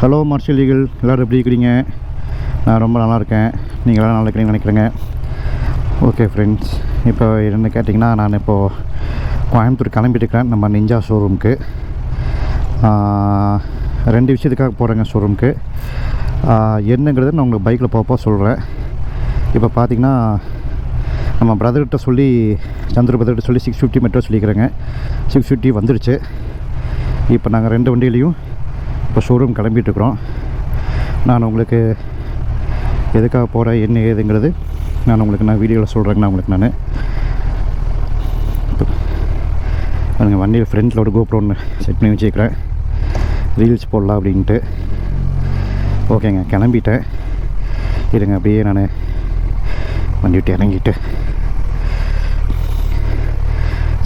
Hello martialeagle எல்லோரும் எப்படி இருக்கிறீங்க? நான் ரொம்ப நல்லா இருக்கேன். நீங்கள் எல்லாம் நல்லா இருக்கிறீங்கன்னு நினைக்கிறேங்க. ஓகே ஃப்ரெண்ட்ஸ், இப்போ என்ன கேட்டிங்கன்னா, நான் இப்போது கோயம்புத்தூர் கிளம்பிட்டுருக்கேன் நம்ம நிஞ்சா ஷோரூமுக்கு. 2 விஷயத்துக்காக போகிறேங்க ஷோரூமுக்கு. என்னங்கிறது நான் உங்களுக்கு பைக்கில் போப்போ சொல்கிறேன். இப்போ பார்த்திங்கன்னா, நம்ம பிரதர்கிட்ட சொல்லி சந்திர பிரதர்கிட்ட சொல்லி 650 மெட்ரோ சொல்லிக்கிறேங்க. 650 வந்துடுச்சு. இப்போ நாங்கள் 2 வண்டியிலையும் இப்போ ஷோரூம் கிளம்பிட்டுருக்குறோம். நான் உங்களுக்கு எதுக்காக போகிறேன் என்ன ஏதுங்கிறது நான் வீடியோவில் சொல்கிறேங்கண்ணா. உங்களுக்கு நான் வண்டியில் ஃப்ரண்ட்டில் ஒரு GoPro ஒன்று செட் பண்ணி வச்சுக்கிறேன், ரீல்ஸ் போடலாம் அப்படின்ட்டு. ஓகேங்க, கிளம்பிட்டேன். இருங்க அப்படியே நான் வண்டி விட்டு இறங்கிட்டு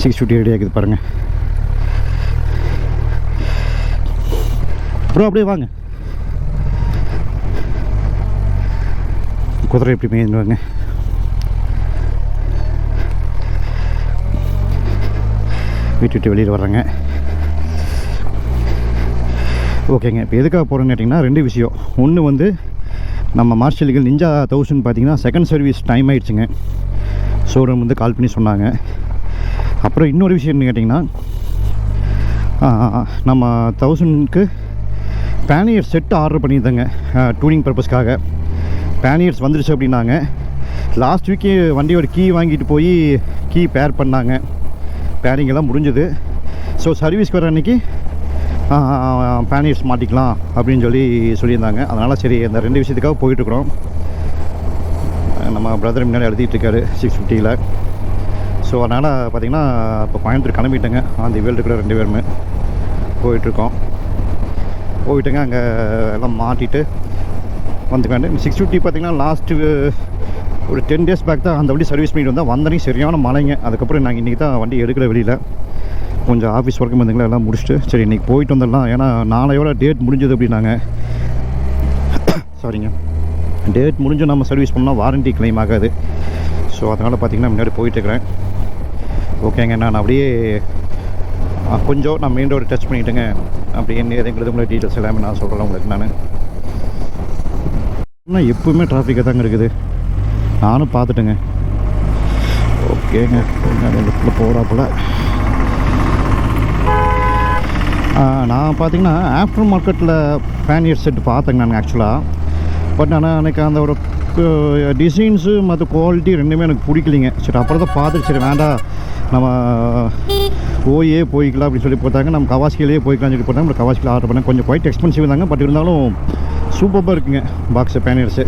650 ரெடி ஆகுது பாருங்கள். அப்புறம் அப்படியே வாங்க, குதிரை எப்படி மேய்ஞ்சுவாங்க. வீட்டு விட்டு வெளியில் வர்றேங்க. ஓகேங்க, இப்போ எதுக்காக போகிறேன்னு கேட்டிங்கன்னா 2 விஷயம். ஒன்று வந்து நம்ம martialeagle நிஞ்சா 1000 பார்த்திங்கன்னா செகண்ட் சர்வீஸ் டைம் ஆகிடுச்சுங்க. ஷோரூம் வந்து கால் பண்ணி சொன்னாங்க. அப்புறம் இன்னொரு விஷயம் என்ன கேட்டிங்கன்னா, நம்ம 1000க்கு Panniers செட்டு ஆர்டர் பண்ணியிருந்தேங்க டூனிங் பர்பஸ்க்காக. Panniers வந்துடுச்சு அப்படின்னாங்க. லாஸ்ட் வீக்கு வண்டியோட கீ வாங்கிட்டு போய் கீ பேர் பண்ணாங்க. பேரிங் எல்லாம் முடிஞ்சுது. ஸோ சர்வீஸ்க்கு வர அன்றைக்கி Panniers மாட்டிக்கலாம் அப்படின்னு சொல்லியிருந்தாங்க. அதனால் சரி, அந்த 2 விஷயத்துக்காக போயிட்டுருக்குறோம். நம்ம பிரதர் முன்னாடி எழுதிட்டுருக்காரு 650ல். ஸோ அதனால் பார்த்திங்கன்னா இப்போ கோயம்புத்தூர் கிளம்பிட்டேங்க. அந்த வேல்டு கூட 2 பேருமே போயிட்டுருக்கோம். போயிட்டுங்க அங்கே எல்லாம் மாட்டிட்டு வந்துக்காண்டு 650 பார்த்திங்கன்னா லாஸ்ட்டு ஒரு 10 days பேக் தான் அந்த வண்டி சர்வீஸ் பண்ணிட்டு வந்தால் வந்தனையும் சரியான மழைங்க. அதுக்கப்புறம் நாங்கள் இன்றைக்கி தான் வண்டி எடுக்கிற வெளியில் கொஞ்சம் ஆஃபீஸ் ஒர்க்கு வந்துங்களா எல்லாம் முடிச்சுட்டு சரி இன்றைக்கி போயிட்டு வந்துடலாம். ஏன்னா நாளையோட டேட் முடிஞ்சது அப்படின்னாங்க. சாரிங்க, டேட் முடிஞ்சு நம்ம சர்வீஸ் பண்ணால் வாரண்ட்டி கிளைம் ஆகாது. ஸோ அதனால் பார்த்திங்கன்னா முன்னாடி போயிட்டுருக்கிறேன். ஓகேங்க, நான் அப்படியே கொஞ்சம் நான் மெயின் ரோடு டச் பண்ணிவிட்டுங்க. அப்படி என்ன ஏதுங்கிறது உங்களுக்கு டீட்டெயில்ஸ் எல்லாமே நான் சொல்கிறேன் உங்களுக்கு. நான் எப்போவுமே டிராஃபிக்காக தாங்க இருக்குது, நானும் பார்த்துட்டேங்க. ஓகேங்க, போகிறாப்புல நான் பார்த்திங்கன்னா ஆஃப்டர் மார்க்கெட்டில் Panniers செட்டு பார்த்தேங்க நான் ஆக்சுவலாக. பட் ஆனால் எனக்கு அந்த ஒரு டிசைன்ஸு மற்ற குவாலிட்டி ரெண்டுமே எனக்கு பிடிக்கலிங்க. சரி, அப்புறம் தான் பார்த்துட்டு சரி வேண்டாம் நம்ம போய்க்கலாம் அப்படின்னு சொல்லி போட்டாங்க. நம்ம கவாஸ்கிலேயே போய்க்கலாம்னு சொல்லி போட்டாங்க. நம்ம கவாஸ்கியில் ஆர்டர் பண்ணேன். கொஞ்சம் குவைட் எக்ஸ்பென்சிவ் தாங்க, பட் இருந்தாலும் சூப்பராக இருக்குங்க பாக்ஸு Panniers.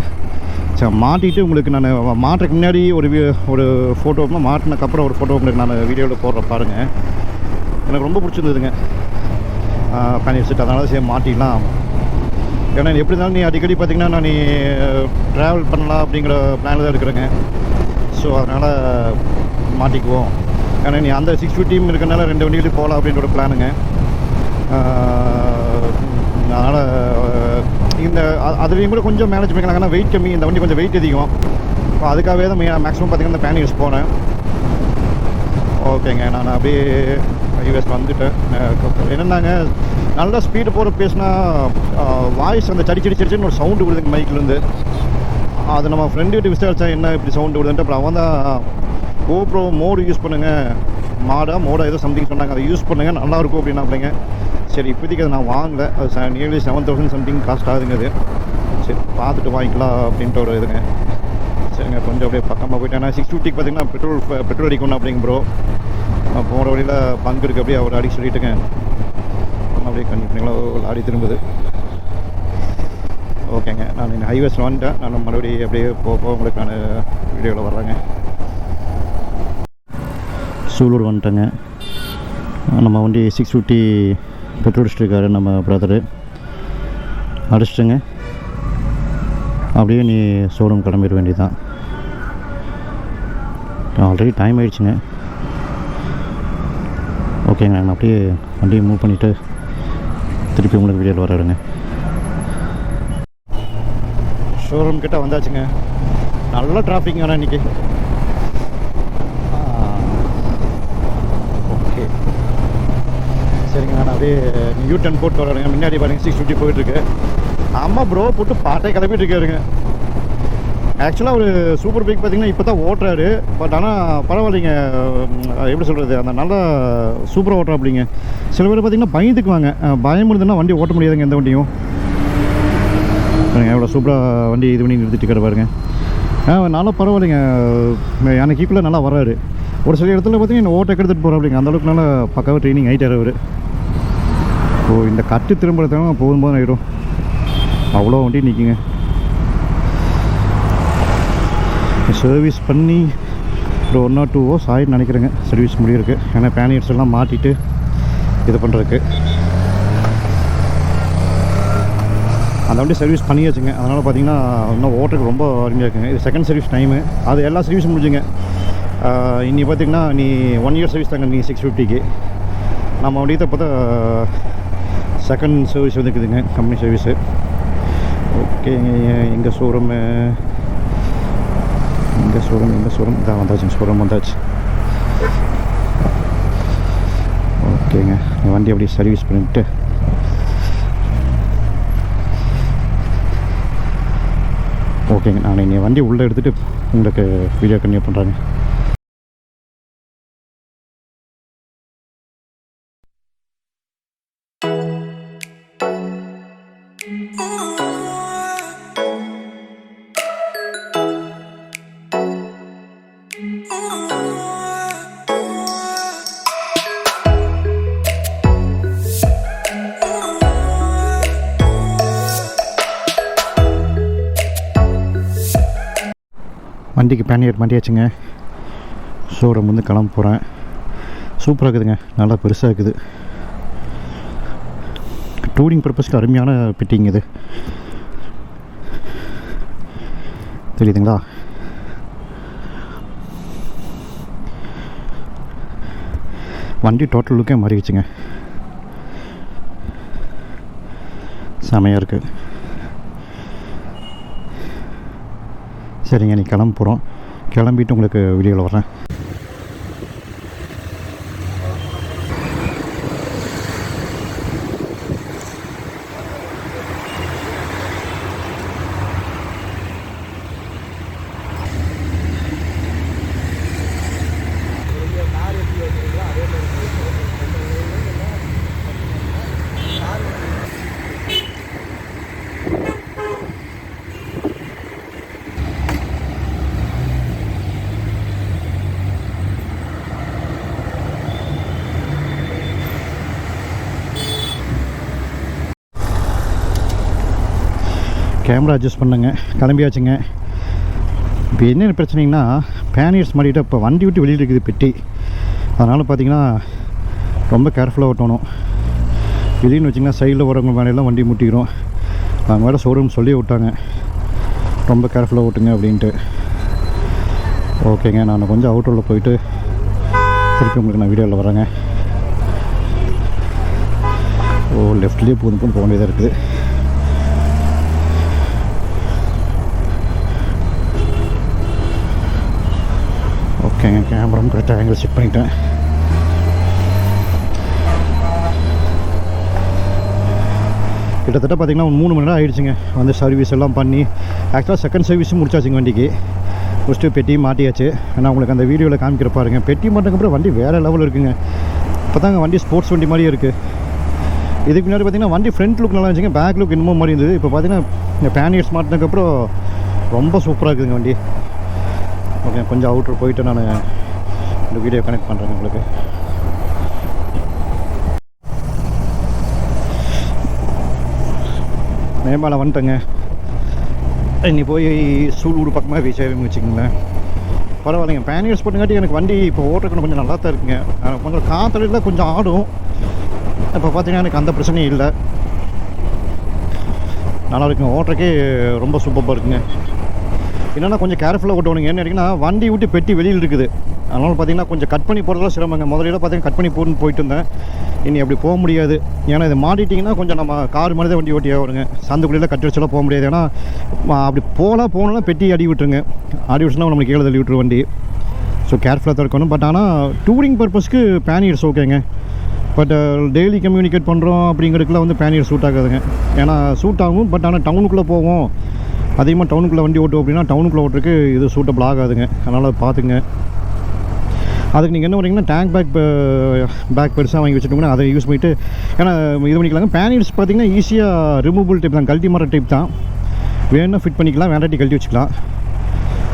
சரி, மாட்டிட்டு உங்களுக்கு நான் மாட்டுறதுக்கு முன்னாடி ஒரு ஃபோட்டோ மாட்டினதுக்கப்புறம் ஒரு ஃபோட்டோ உங்களுக்கு நான் வீடியோவில் போடுற பாருங்கள். எனக்கு ரொம்ப பிடிச்சிருந்ததுங்க Panniers செட். அதனால சரி மாட்டிடலாம். ஏன்னா எப்படி இருந்தாலும் நீ அடிக்கடி பார்த்திங்கன்னா நான் ட்ராவல் பண்ணலாம் அப்படிங்கிற பிளானில் தான் இருக்கிறேங்க. ஸோ அதனால் மாட்டிக்குவோம். ஏன்னா நீ அந்த 650 இருக்கிறனால 2 வண்டியிலையும் போகலாம் அப்படின்ற ஒரு பிளானுங்க. அதனால் இந்த அதுலேயும் கூட கொஞ்சம் மேனேஜ் பண்ணிக்கலாம். ஏன்னா வெயிட் கம்மி, இந்த வண்டி கொஞ்சம் வெயிட் அதிகம். அதுக்காகவே தான் மேக்ஸிமம் பார்த்திங்கன்னா இந்த Panniers போனேன். ஓகேங்க, நான் அப்படியே ஹைவேஸ் வந்துட்டேன். என்னென்னாங்க, நல்லா ஸ்பீடு போகிற பேசினா வாய்ஸ் அந்த சடிச்சடிச்சின்னு ஒரு சவுண்டு விடுதுங்க மைக்கிலேருந்து. அது நம்ம ஃப்ரெண்டுகிட்ட விசாரிச்சா என்ன இப்படி சவுண்டு விடுதுன்ட்டு. அப்புறம் அவன் தான் GoPro மோடு யூஸ் பண்ணுங்கள், மோடா ஏதோ சம்திங் சொன்னாங்க, அதை யூஸ் பண்ணுங்கள் நல்லாயிருக்கும் அப்படின்னா அப்படிங்க. சரி, இப்போதைக்கு அதை நான் வாங்கலை. அது நியர்லி 7000 சம்திங் காஸ்ட் ஆகுதுங்க. அது சரி பார்த்துட்டு வாங்கிக்கலாம் அப்படின்ட்டு ஒரு இதுங்க. சரிங்க, கொஞ்சம் அப்படியே பக்கமாக போயிட்டேன். ஏன்னா 650 பார்த்திங்கன்னா பெட்ரோல் அடிக்கணும் அப்படிங்க ப்ரோ. நான் போகிற வழியில் பங்கு இருக்குது, அப்படியே அவர் அடிக்க சொல்லிட்டுங்க. அப்படியே கண்டிப்பாக லாரி திரும்புது. ஓகேங்க, நான் இந்த ஹைவேஸில் வந்துட்டேன். நான் மறுபடியும் அப்படியே போக உங்களுக்கு நான் வீடியோவில் வர்றேங்க. சூலூர் வந்துட்டேங்க. நம்ம வண்டி 650 பெட்ரோல் அடிச்சிட்ருக்காரு நம்ம பிரதரு. அடிச்சிட்டுங்க அப்படியே நீ ஷோரூம் கிளம்பிட வேண்டியதுதான். ஆல்ரெடி டைம் ஆகிடுச்சுங்க. ஓகேங்க, நான் அப்படியே வண்டியை மூவ் பண்ணிவிட்டு திருப்பி உங்களுக்கு வீடியோவில் வரடுங்க. ஷோரூம் கிட்டே வந்தாச்சுங்க. நல்லா டிராஃபிக் வேணா இன்றைக்கி. ஓகே சரிங்க, நான் அப்படியே யூ டர்ன் போட்டு வரேங்க. முன்னாடி பாருங்கள் 650 போயிட்டுருக்கு. ஆமாம் ப்ரோ, போட்டு பாட்டை கிளப்பிட்டு இருக்காருங்க. ஆக்சுவலாக ஒரு சூப்பர் பைக் பார்த்தீங்கன்னா இப்போ தான் ஓட்டுறாரு. பட் ஆனால் பரவாயில்லைங்க, எப்படி சொல்கிறது, அந்த நல்லா சூப்பராக ஓட்டுறா அப்படிங்க. சில பேர் பார்த்தீங்கன்னா பயந்துக்குவாங்க, பயம் இருந்ததுன்னா வண்டி ஓட்ட முடியாதுங்க எந்த வண்டியும். எவ்வளோ சூப்பராக வண்டி இது பண்ணி நிறுத்திட்டு பாருங்க. நல்லா பரவாயில்லைங்க, எனக்கு ஈக்குவலாக நல்லா வராரு. ஒரு சில இடத்துல பார்த்தீங்கன்னா என்ன ஓட்ட எடுத்துகிட்டு போகிறோம் அப்படிங்க, அந்தளவுக்கு நல்லா பக்காவாக ட்ரைனிங் ஆகிட்டார் அவர். ஓ, இந்த கட்டு திரும்புறதுனால போகும்போது ஆகிடும், அவ்வளோ வண்டி நிற்குங்க. சர்வீஸ் பண்ணி ஒரு 1 or 2 hours ஆகிட்டு நினைக்கிறேங்க சர்வீஸ் முடியிருக்கு. ஏன்னா பேனியர்ஸ் எல்லாம் மாட்டிட்டு இது பண்ணுறதுக்கு அந்த வண்டி சர்வீஸ் பண்ணியாச்சுங்க. அதனால் பார்த்தீங்கன்னா இன்னும் ஓட்டுறதுக்கு ரொம்ப அருமையாக இருக்குங்க. இது செகண்ட் சர்வீஸ் டைமு, அது எல்லா சர்வீஸும் முடிஞ்சுங்க. இன்னி பார்த்திங்கன்னா நீ 1 year சர்வீஸ் தாங்க நீ 650க்கு. நம்ம வண்டியை இப்போ தான் செகண்ட் சர்வீஸ் வந்துருக்குதுங்க, கம்பெனி சர்வீஸு. ஓகேங்க, எங்கள் ஷோரூமு எங்கள் ஷோரூம் இதான் வந்தாச்சுங்க, ஷோரூம் வந்தாச்சு. ஓகேங்க, வண்டி அப்படியே சர்வீஸ் பண்ணிவிட்டு ஓகேங்க, நான் இனி வண்டி உள்ளே எடுத்துகிட்டு உங்களுக்கு வீடியோ கன்டினியூ பண்ணுறாங்க. வண்டிக்கு பேனியர் மாட்டியாச்சுங்க. ஷோரூம் வந்து கிளம்ப போகிறேன். சூப்பராக இருக்குதுங்க, நல்லா பெருசாக இருக்குது. டூரிங் பர்பஸ்க்கு அருமையான பெட்டிங் இது, தெரியுதுங்களா? வண்டி டோட்டல் லுக்கே மாறிடுச்சுங்க, செமையாக இருக்குது. சரிங்க, நீ கிளம்ப போகிறோம், கிளம்பிட்டு உங்களுக்கு வீடியோவில் வரேன். கேமரா அட்ஜஸ்ட் பண்ணுங்க, கிளம்பியாச்சுங்க. இப்போ என்ன பிரச்சனைங்கன்னா பேனியர்ஸ் மாட்டிட்டு இப்போ வண்டி விட்டு வெளியில் இருக்குது பெட்டி. அதனால் பார்த்திங்கன்னா ரொம்ப கேர்ஃபுல்லாக ஓட்டணும். வெளியின்னு வச்சிங்கன்னா சைடில் வரவங்க மேலையெல்லாம் வண்டி முட்டிக்கிறோம். அவங்க வேறு ஷோரூம் சொல்லி விட்டாங்க ரொம்ப கேர்ஃபுல்லாக ஓட்டுங்க அப்படின்ட்டு. ஓகேங்க, நான் கொஞ்சம் அவுட்டரில் போயிட்டு திருப்பி உங்களுக்கு நான் வீடியோவில் வரேங்க. ஓ, லெஃப்ட்லேயே போக வேண்டியதாக இருக்குது. ஓகேங்க, கேமரா கரெக்டாக ஆங்கிள் செட் பண்ணிட்டேன். கிட்டத்தட்ட பார்த்திங்கன்னா 3 மணி நேரம் ஆகிடுச்சுங்க வந்து சர்வீஸ் எல்லாம் பண்ணி. ஆக்சுவலாக செகண்ட் சர்வீஸும் முடிச்சாச்சுங்க வண்டிக்கு. ஃபஸ்ட்டு பெட்டியும் மாட்டியாச்சு. ஆனால் உங்களுக்கு அந்த வீடியோவில் காமிக்கிற பாருங்க, பெட்டி மாட்டினதுக்கப்புறம் வண்டி வேறு லெவலில் இருக்குங்க. இப்போ தாங்க வண்டி ஸ்போர்ட்ஸ் வண்டி மாதிரியே இருக்குது. இதுக்கு முன்னாடி பார்த்திங்கன்னா வண்டி ஃப்ரண்ட் லுக் நல்லா இருந்துச்சுங்க, பேக் லுக் இன்னமும் மாதிரி இருந்தது. இப்போ பார்த்திங்கன்னா இந்த பேனியர்ஸ் மாட்டினதுக்கப்புறம் ரொம்ப சூப்பராக இருக்குதுங்க வண்டி. ஓகே, கொஞ்சம் அவுட்ரு போயிட்டு நான் இந்த வீடியோ கனெக்ட் பண்ணுறேங்க உங்களுக்கு. மேம்பால வந்துட்டேங்க. இன்னி போய் சூலூர் பக்கமாக போய் சேவைங்க வச்சுக்கோங்களேன். பரவாயில்லைங்க, பேனியர்ஸ் போட்டுங்காட்டி எனக்கு வண்டி இப்போ ஓட்டுறதுக்கு கொஞ்சம் நல்லா தான் இருக்குங்க. கொஞ்சம் காற்றடியில் கொஞ்சம் ஆடும். இப்போ பார்த்தீங்கன்னா எனக்கு அந்த பிரச்சனையும் இல்லை, நல்லா இருக்குங்க. ஓட்டுறக்கே ரொம்ப சூப்பராக இருக்குங்க. என்னென்னா கொஞ்சம் கேர்ஃபுல்லாக ஓட்டணுங்க. என்ன இருக்குன்னா வண்டி விட்டு பெட்டி வெளியில் இருக்குது. அதனால் பார்த்திங்கன்னா கொஞ்சம் கட் பண்ணி போகிறதுலாம் சிரமங்க. முதல்ல பார்த்திங்கன்னா கட் பண்ணி போயிட்டு இருந்தேன். இனி அப்படி போக முடியாது. ஏன்னா இது மாட்டிட்டிங்கன்னா கொஞ்சம் நம்ம கார் மாதிரி தான் வண்டி ஓட்டியாக வருங்க. சந்துக்குள்ளே கட்டி வச்செல்லாம் போக முடியாது. ஏன்னா அப்படி போகணும்னா பெட்டி அடி விட்டுருங்க. அடி விட்டுனா நம்மளுக்கு கீழே தள்ளி விட்டுரு வண்டி. ஸோ கேர்ஃபுல்லாக தான் இருக்கணும். பட் ஆனால் டூரிங் பர்பஸ்க்கு பேனியர்ஸ் ஓகேங்க. பட் டெய்லி கம்யூனிகேட் பண்ணுறோம் அப்படிங்கிறதுக்குலாம் வந்து பேனியர் சூட் ஆகாதுங்க. ஏன்னா சூட் ஆகும், பட் ஆனால் டவுனுக்குள்ளே போவோம், அதிகமாக டவுனுக்குள்ளே வண்டி ஓட்டுவோம் அப்படின்னா டவுனுக்குள்ளே ஓட்டுறதுக்கு இது சூட்டபிள் ஆகாதுங்க. அதனால் பார்த்துங்க. அதுக்கு நீங்கள் என்ன பண்ணுறீங்கன்னா டேங்க் பேக் பெருசாக வாங்கி வச்சுட்டோங்கன்னா அதை யூஸ் பண்ணிவிட்டு, ஏன்னா இது பண்ணிக்கலாங்க. பேனியர்ஸ் பார்த்திங்கன்னா ஈஸியாக ரிமூவபிள் டைப் தான், கழட்டி மாற டைப் தான். வேணும்னா ஃபிட் பண்ணிக்கலாம், வேண்டாட்டி கழட்டி வச்சுக்கலாம்.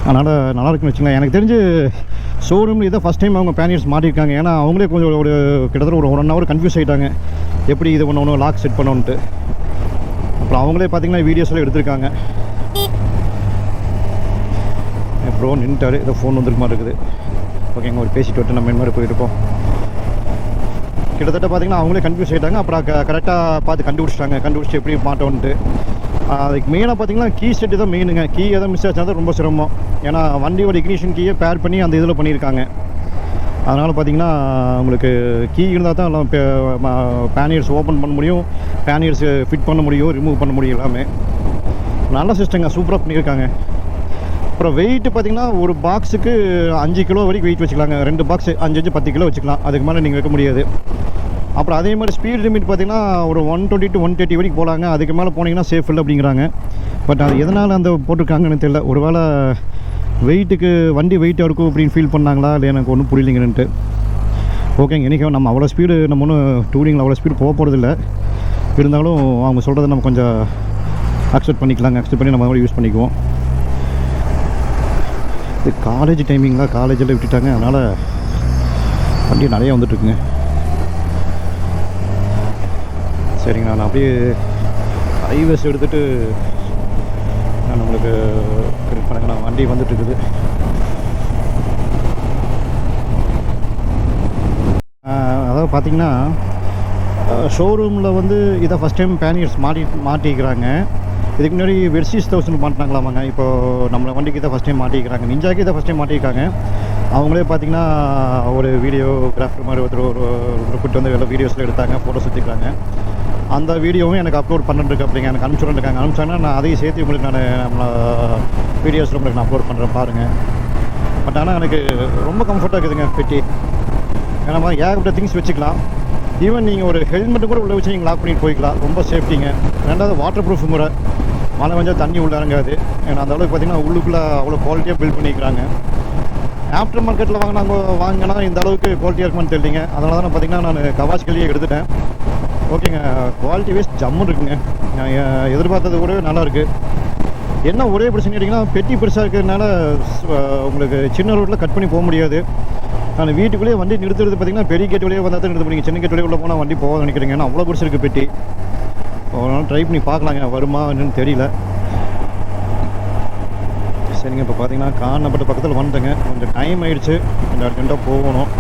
அதனால் நல்லாயிருக்குன்னு வச்சுக்கலாம். எனக்கு தெரிஞ்சு ஷோரூமில் இதை ஃபஸ்ட் டைம் அவங்க பேனியர்ஸ் மாட்டியிருக்காங்க. ஏன்னா அவங்களே கொஞ்சம் ஒரு கிட்டத்தட்ட ஒரு 1 ஹவர் கன்ஃபியூஸ் ஆகிட்டாங்க, எப்படி இது பண்ணணும், லாக் செட் பண்ணணுன்ட்டு. அப்புறம் அவங்களே பார்த்திங்கன்னா வீடியோஸ்லாம் எடுத்திருக்காங்க. அப்புறம் நின்ட்டார், ஏதோ ஃபோன் வந்துருக்கு மாதிரி இருக்குது. ஓகேங்க, ஒரு பேசிட்டு விட்டு நம்ம மாதிரி போயிருப்போம். கிட்டத்தட்ட பார்த்திங்கன்னா அவங்களே கன்ஃபியூஸ் ஆகிட்டாங்க. அப்புறம் கரெக்டாக பார்த்து கண்டுபிடிச்சிட்டு எப்படி மாட்டோன்ட்டு. அதுக்கு மெயினாக பார்த்திங்கன்னா கீ செட்டு தான் மெயினுங்க. கீ எதாவது மிஸ் ஆச்சுனா தான் ரொம்ப சிரமம். ஏன்னா வண்டியோட இக்னிஷன் கீயை பேர் பண்ணி அந்த இதில் பண்ணியிருக்காங்க. அதனால் பார்த்திங்கன்னா உங்களுக்கு கீ இருந்தால் தான் எல்லாம் பேனியர்ஸ் ஓப்பன் பண்ண முடியும், பேனியர்ஸ் ஃபிட் பண்ண முடியும், ரிமூவ் பண்ண முடியும். எல்லாமே நல்ல சிஸ்டங்க, சூப்பராக பண்ணியிருக்காங்க. அப்புறம் வெயிட்டு பார்த்திங்கன்னா ஒரு பாக்ஸுக்கு 5 கிலோ வரைக்கும் வெயிட் வச்சுக்கலாங்க. 2 பாக்ஸ் 5 10 கிலோ வச்சுக்கலாம். அதுக்கு மேலே நீங்கள் வைக்க முடியாது. அப்புறம் அதே மாதிரி ஸ்பீட் லிமிட் பார்த்திங்கன்னா ஒரு 120 to 130 வரைக்கும் போகலாங்க. அதுக்கு மேலே போனீங்கன்னா சேஃப் இல்லை அப்படிங்கிறாங்க. பட் அது எதனால் அந்த போட்டிருக்காங்கன்னு தெரியல. ஒரு வேளை வெயிட்டுக்கு வண்டி வெயிட்டாக இருக்கும் அப்படின்னு ஃபீல் பண்ணாங்களா இல்லை, எனக்கு ஒன்றும் புரியலைங்கன்ட்டு. ஓகேங்க, இன்றைக்கி நம்ம அவ்வளோ ஸ்பீடு நம்ம ஒன்றும் டூரிங்கில் அவ்வளோ ஸ்பீடு போக போகிறதில்ல. இருந்தாலும் அவங்க சொல்கிறத நம்ம கொஞ்சம் அக்செப்ட் பண்ணிக்கலாங்க. அக்செப்ட் பண்ணி நம்ம யூஸ் பண்ணிக்குவோம். இது காலேஜ் டைமிங்லாம், காலேஜில் விட்டுட்டாங்க. அதனால் வண்டி நிறையா வந்துட்டுருக்குங்க. சரிங்க, நான் அப்படியே ஹைவேஸ் எடுத்துகிட்டு நான் உங்களுக்கு கரெக்ட் பண்ணுங்க. நான் வண்டி வந்துட்டுருக்குது. அதாவது பார்த்திங்கன்னா ஷோரூமில் வந்து இதை ஃபஸ்ட் டைம் பேனியர்ஸ் மாட்டிக்கிறாங்க. இதுக்கு முன்னாடி வெர்சிஸ் 1000 மாட்டினாங்களாமாங்க. இப்போது நம்மளை வண்டிக்கு இதை ஃபஸ்ட் டைம் மாட்டிக்கிறாங்க. நிஞ்சாக்கு இதை ஃபஸ்ட் டைம் மாட்டியிருக்காங்க. அவங்களே பார்த்திங்கன்னா ஒரு வீடியோகிராஃபர் மாதிரி ஒருத்தர் ஒரு கூட்டு வந்து எல்லாம் வீடியோஸில் எடுத்தாங்க, ஃபோட்டோஸ் எடுத்துக்கிறாங்க. அந்த வீடியோவும் எனக்கு அப்லோட் பண்ணிருக்கு அப்படிங்க. எனக்கு அனுப்பிச்சுருக்காங்க. அனுப்பிச்சாங்கன்னா நான் அதையும் சேர்த்து உங்களுக்கு நம்மளை வீடியோஸில் உங்களுக்கு நான் அப்லோட் பண்ணுறேன் பாருங்கள். பட் ஆனால் எனக்கு ரொம்ப கம்ஃபர்ட்டாக இருக்குதுங்க பெட்டி. ஏன்னா மாதிரி ஏகப்பட்ட திங்ஸ் வச்சுக்கலாம். ஈவன் நீங்கள் ஒரு ஹெல்மெட்டு கூட உள்ளே வச்சு நீங்கள் லாக் பண்ணிட்டு போய்க்கலாம். ரொம்ப சேஃப்டிங்க. ரெண்டாவது வாட்டர் ப்ரூஃப் முறை, மழை வந்தால் தண்ணி உள்ளே இறங்காது. ஏன்னா அந்த அளவுக்கு பார்த்திங்கன்னா உள்ளுக்குள்ளே அவ்வளோ குவாலிட்டியாக பில்ட் பண்ணிக்கிறாங்க. ஆஃப்டர் மார்க்கெட்டில் வாங்கினா இந்த அளவுக்கு குவாலிட்டியாக இருக்குமான்னு தெரியலிங்க. அதனால தான் பார்த்திங்கன்னா நான் கவாஸ்கிலேயே எடுத்துட்டேன். ஓகேங்க, குவாலிட்டி வைஸ் ஜம்முன்னு இருக்குங்க. நான் எதிர்பார்த்தது கூட நல்லாயிருக்கு. என்ன ஒரே பிரச்சனை கேட்டிங்கன்னா பெட்டி பெருசாக இருக்கிறதுனால உங்களுக்கு சின்ன ரோட்டில் கட் பண்ணி போக முடியாது. நான் வீட்டுக்குள்ளேயே வண்டி நிறுத்துறது பார்த்திங்கன்னா பெரிய கேட் வழியாக வந்தால் தான் நிறுத்த முடியும். சின்ன கேட் வழியாக உள்ள போனால் வண்டி போக நினைக்கிறீங்க. ஏன்னா அவ்வளோ பெருசு இருக்குது பெட்டி. அதனால ட்ரை பண்ணி பார்க்கலாங்க, வருமா என்னன்னு தெரியல. சரிங்க, இப்போ பார்த்தீங்கன்னா காணப்பட்ட பக்கத்தில் வந்துட்டேங்க. கொஞ்சம் டைம் ஆகிடுச்சு, கொஞ்சம் அர்ஜென்ட்டாக போகணும்.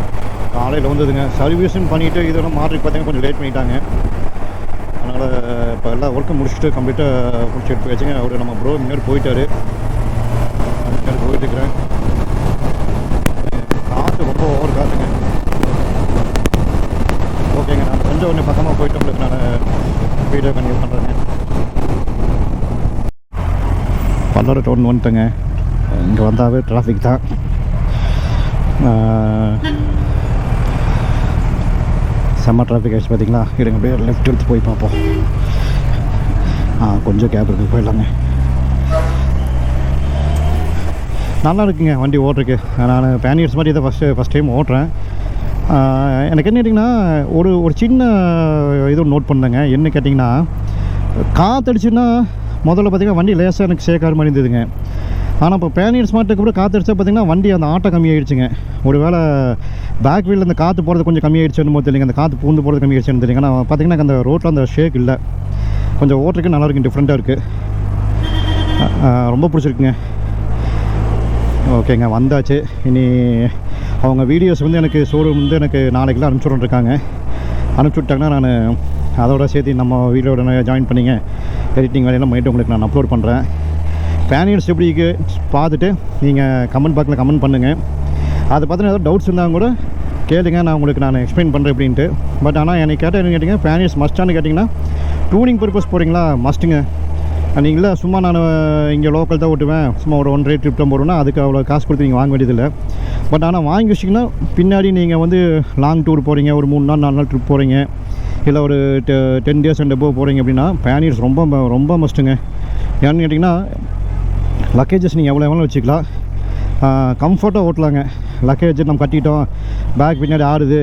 காலையில் வந்ததுங்க, சர்வீஸும் பண்ணிவிட்டு இதெல்லாம் மாற்றி பார்த்தீங்கன்னா கொஞ்சம் லேட் பண்ணிட்டாங்க. அதனால் இப்போ எல்லா ஒர்க்கும் முடிச்சுட்டு கம்ப்ளீட்டாக முடிச்சு எடுத்து வச்சுங்க. அவர் நம்ம ப்ரோ முன்னாடி போயிட்டார், போயிட்டுருக்கிறேன். காற்று ரொம்ப ஓவர் காற்றுங்க. ஓகேங்க, நான் கொஞ்சம் ஒன்று பக்கமாக போயிட்டு உங்களுக்கு நான் வீடியோ கண்டினியூ பண்ணுறேங்க. பல்லூர் டவுன் வந்துட்டேங்க. இங்கே வந்தாவே டிராஃபிக் தான். செம்ம டிராஃபிக் ஆகிடுச்சு பார்த்தீங்களா. இருங்க அப்படியே லெஃப்ட் எடுத்து போய் பார்ப்போம். கொஞ்சம் கேப் இருக்குது, போயிடலாங்க. நல்லா இருக்குங்க வண்டி ஓட்டுறதுக்கு. நான் பேனியர்ஸ் மாதிரி இதை ஃபஸ்ட் டைம் ஓட்டுறேன். எனக்கு என்ன கேட்டிங்கன்னா ஒரு சின்ன இது நோட் பண்ணேங்க. என்ன கேட்டிங்கன்னா காற்றடிச்சுன்னா முதல்ல பார்த்திங்கன்னா வண்டி லேசாக எனக்கு சேக்கார மாதிரி இருந்ததுங்க. ஆனால் இப்போ பேனியர் ஸ்மார்ட்டுக்கு கூட காற்று அடிச்சா பார்த்திங்கன்னா வண்டி அந்த ஆட்டம் கம்மியாகிடுச்சுங்க. ஒரு வேளை பேக் வீலில் அந்த காற்று போகிறது கொஞ்சம் கம்மியாகிடுச்சுன்னு தெரியலைங்க. அந்த காற்று பூந்து போகிறது கம்மியாகிடுச்சுன்னு தெரியலைங்க. ஆனால் பார்த்திங்கன்னா அந்த ரோட்டில் அந்த ஷேக் இல்லை. கொஞ்சம் ஓட்டுறதுக்கு நல்லா இருக்குது, டிஃப்ரெண்ட்டாக இருக்குது. ரொம்ப பிடிச்சிருக்குங்க. ஓகேங்க, வந்தாச்சு. இனி அவங்க வீடியோஸ் வந்து எனக்கு ஷோரூம் வந்து எனக்கு நாளைக்கெல்லாம் அனுப்பிச்சுட்ருக்காங்க. அனுப்பிச்சி விட்டாங்கன்னா நான் அதோட சேர்த்து நம்ம வீடியோட ஜாயின் பண்ணிங்க எடிட்டிங் வேலையெல்லாம் பண்ணிட்டு உங்களுக்கு நான் அப்லோட் பண்ணுறேன். பேனியர்ஸ் எப்படி பார்த்துட்டு நீங்கள் கமெண்ட் பாக்ஸில் கமெண்ட் பண்ணுங்கள். அதை பார்த்துட்டு ஏதாவது டவுட்ஸ் இருந்தால் கூட கேளுங்க, நான் உங்களுக்கு நான் எக்ஸ்பிளைன் பண்ணுறேன் அப்படின்ட்டு. பட் ஆனால் எனக்கு கேட்டால் என்ன கேட்டிங்க, பேனியர்ஸ் மஸ்ட்டானு கேட்டிங்கன்னா டூரிங் பர்பஸ் போகிறீங்களா, மஸ்ட்டுங்க. நீங்களே சும்மா நான் இங்கே லோக்கல் தான் ஓட்டுவேன், சும்மா ஒரு 1 ட்ரிப் தான் போடுவேன்னா அதுக்கு அவ்வளோ காசு கொடுத்து நீங்கள் வாங்க வேண்டியதில்லை. பட் ஆனால் வாங்கி வச்சிங்கன்னா பின்னாடி நீங்கள் வந்து லாங் டூர் போகிறீங்க, ஒரு 3 நாள் 4 நாள் ட்ரிப் போகிறீங்க, இல்லை ஒரு 10 days அண்ட் above போகிறீங்க அப்படின்னா பேனியர்ஸ் ரொம்ப ரொம்ப மஸ்ட்டுங்க. ஏன்னு கேட்டிங்கன்னா லக்கேஜஸ் நீங்கள் எவ்வளோ வச்சுக்கலாம், கம்ஃபர்ட்டாக ஓட்டலாங்க. லக்கேஜ் நம்ம கட்டிட்டோம், பேக் பின்னாடி ஆடுது,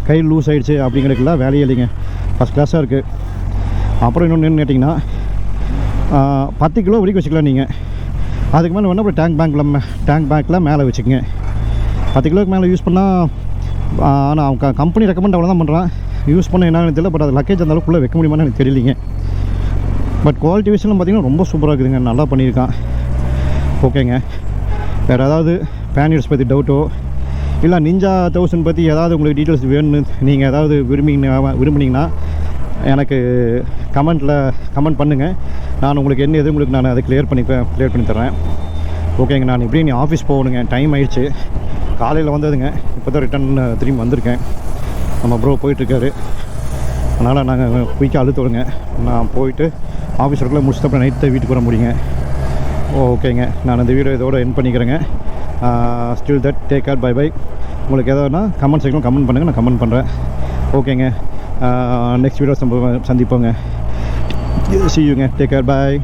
கை லூஸ் ஆகிடுச்சு அப்படிங்கிறதுக்குலாம் வேலையே இல்லைங்க, ஃபஸ்ட் கிளாஸாக இருக்குது. அப்புறம் இன்னொன்று என்னன்னு கேட்டிங்கன்னா 10 கிலோ வரைக்கும் வச்சுக்கலாம் நீங்கள். அதுக்கு மேலே வேணால் அப்புறம் டேங்க் பேக்கில் மேலே வச்சுக்கோங்க. 10 கிலோக்கு மேலே யூஸ் பண்ணால், ஆனால் அவன் கம்பெனி ரெக்கமெண்ட் அவ்வளோ தான் பண்ணுறான், யூஸ் பண்ண என்னன்னு தெரியல. பட் அது லக்கேஜ் அந்த அளவுக்குள்ளே வைக்க முடியுமான்னு எனக்கு தெரியலிங்க. பட் குவாலிட்டி விஷயம்லாம் பார்த்திங்கன்னா ரொம்ப சூப்பராக இருக்குதுங்க, நல்லா பண்ணியிருக்கான். ஓகேங்க, வேறு ஏதாவது பேனியர்ஸ் பற்றி டவுட்டோ இல்லை நிஞ்சா 1000 பற்றி ஏதாவது உங்களுக்கு டீட்டெயில்ஸ் வேணும்னு நீங்கள் ஏதாவது விரும்புனீங்கன்னா எனக்கு கமெண்ட் பண்ணுங்கள். நான் உங்களுக்கு என்ன எது உங்களுக்கு நான் அதை கிளியர் பண்ணி தரேன். ஓகேங்க, நான் இப்படியே நீ ஆஃபீஸ் போகணுங்க, டைம் ஆயிடுச்சு. காலையில் வந்ததுங்க, இப்போ தான் ரிட்டன் திரும்பி வந்திருக்கேன். நம்ம ப்ரோ போயிட்டுருக்காரு, அதனால் நாங்கள் குயிக்காக அழுத்துறோங்க. நான் போயிட்டு ஆஃபீஸ் ஒர்க்கில் முடிச்சுட்டு அப்புறம் நைட்டு வீட்டுக்கு வர முடியுங்க. ஓகேங்க, நான் இந்த வீடியோ இதோட எண்ட் பண்ணிக்கிறேங்க. Still that take care, bye bye. உங்களுக்கு எதாவதுனா கமெண்ட் செக்ஷனில் கமெண்ட் பண்ணுங்கள், நான் கமெண்ட் பண்ணுறேன். ஓகேங்க, நெக்ஸ்ட் வீடியோ சந்திப்போங்க. See you, take care, bye.